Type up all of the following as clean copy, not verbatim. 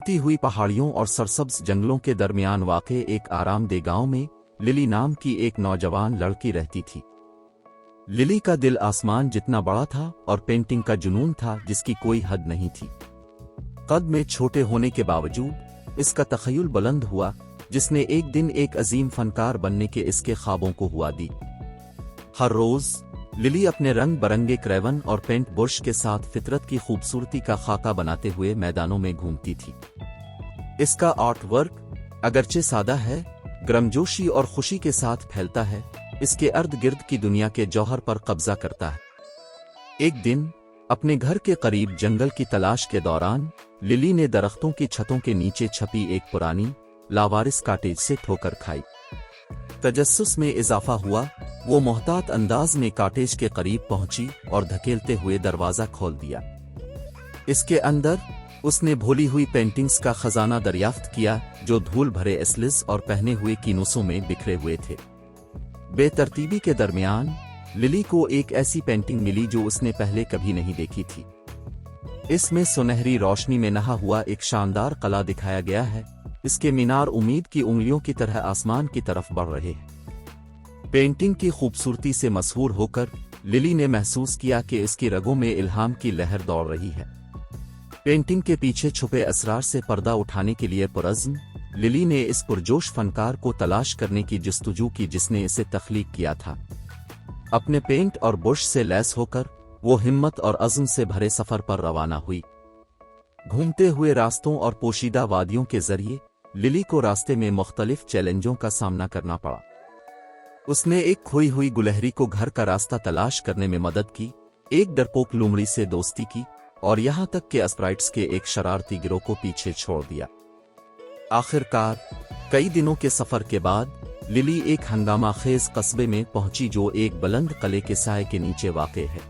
ती हुई पहाड़ियों और सरसब्ज जंगलों के दरमियान वाक़े एक आरामदेह गांव में लिली नाम की एक नौजवान लड़की रहती थी। लिली का दिल आसमान जितना बड़ा था और पेंटिंग का जुनून था जिसकी कोई हद नहीं थी। कद में छोटे होने के बावजूद इसका तख़य्युल बुलंद हुआ, जिसने एक दिन एक अजीम फनकार बनने के इसके ख्वाबों को हुआ दी। हर रोज़ लिली अपने रंग बरंगे क्रेवन और पेंट ब्रश के साथ फितरत की खूबसूरती का खाका बनाते हुए मैदानों में घूमती थी। इसका आर्ट वर्क अगरचे सादा है, गर्मजोशी और खुशी के साथ फैलता है, इसके अर्द गिर्द की दुनिया के जौहर पर कब्जा करता है। एक दिन अपने घर के करीब जंगल की तलाश के दौरान लिली ने दरख्तों की छतों के नीचे छपी एक पुरानी लावारिस कॉटेज से ठोकर खाई। तजस्सुस में इजाफा हुआ, वो मोहतात अंदाज में कॉटेज के करीब पहुंची और धकेलते हुए दरवाजा खोल दिया। इसके अंदर उसने भोली हुई पेंटिंग्स का खजाना दरियाफ्त किया, जो धूल भरे एस्लिस और पहने हुए कीनोसों में बिखरे हुए थे। बेतरतीबी के दरमियान लिली को एक ऐसी पेंटिंग मिली जो उसने पहले कभी नहीं देखी थी। इसमें सुनहरी रोशनी में नहा हुआ एक शानदार कला दिखाया गया है। इसके मीनार उम्मीद की उंगलियों की तरह आसमान की तरफ बढ़ रहे हैं। पेंटिंग की खूबसूरती से मसहूर होकर लिली ने महसूस किया कि इसकी रगों में इल्हाम की लहर दौड़ रही है। पेंटिंग के पीछे छुपे असरार से पर्दा उठाने के लिए पुरज़्म लिली ने इस पुरजोश फनकार को तलाश करने की जस्तजू की जिसने इसे तख्लीक किया था। अपने पेंट और ब्रश से लैस होकर वो हिम्मत और अज़्म से भरे सफर पर रवाना हुई। घूमते हुए रास्तों और पोशीदा वादियों के जरिए लिली को रास्ते में मुख्तलिफ चैलेंजों का सामना करना पड़ा। उसने एक खोई हुई गुलहरी को घर का रास्ता तलाश करने में मदद की, एक डरपोक लोमड़ी से दोस्ती की और यहां तक कि स्प्राइट्स के एक शरारती गिरोह को पीछे छोड़ दिया। आखिरकार कई दिनों के सफर के बाद लिली एक हंगामा खेज कस्बे में पहुंची जो एक बुलंद किले के साए के नीचे वाक़े है।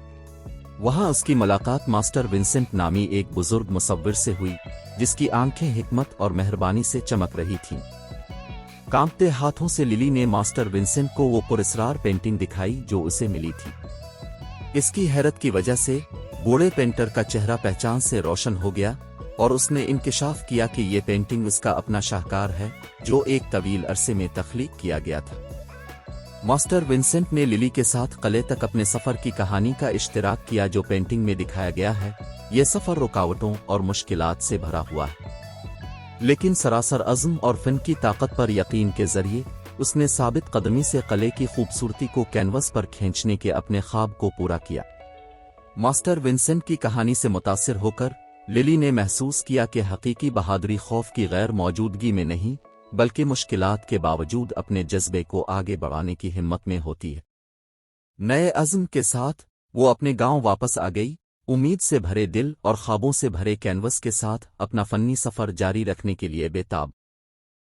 वहां उसकी मुलाकात मास्टर विंसेंट नामी एक बुजुर्ग मुसव्विर से हुई, जिसकी आंखें हिकमत और मेहरबानी से चमक रही थीं। कांपते हाथों से लिली ने मास्टर विंसेंट को वो पुरस्कार पेंटिंग दिखाई जो उसे मिली थी। इसकी हैरत की वजह से बूढ़े पेंटर का चेहरा पहचान से रोशन हो गया और उसने इंकिशाफ किया कि ये पेंटिंग उसका अपना शाहकार है जो एक तवील अरसे में तख्लीक किया गया था। मास्टर विंसेंट ने लिली के साथ किले तक अपने सफर की कहानी का इश्तिराक किया जो पेंटिंग में दिखाया गया है। यह सफर रुकावटों और मुश्किलात से भरा हुआ है, लेकिन सरासर अज़्म और फ़न की ताकत पर यकीन के जरिए उसने साबित कदमी से किले की खूबसूरती को कैनवस पर खींचने के अपने ख्वाब को पूरा किया। मास्टर विंसेंट की कहानी से मुतासिर होकर लिली ने महसूस किया कि हकीकी बहादुरी खौफ की गैर मौजूदगी में नहीं, बल्कि मुश्किलात के बावजूद अपने जज्बे को आगे बढ़ाने की हिम्मत में होती है। नए अज़्म के साथ वो अपने गांव वापस आ गई, उम्मीद से भरे दिल और ख्वाबों से भरे कैनवस के साथ अपना फन्नी सफर जारी रखने के लिए बेताब।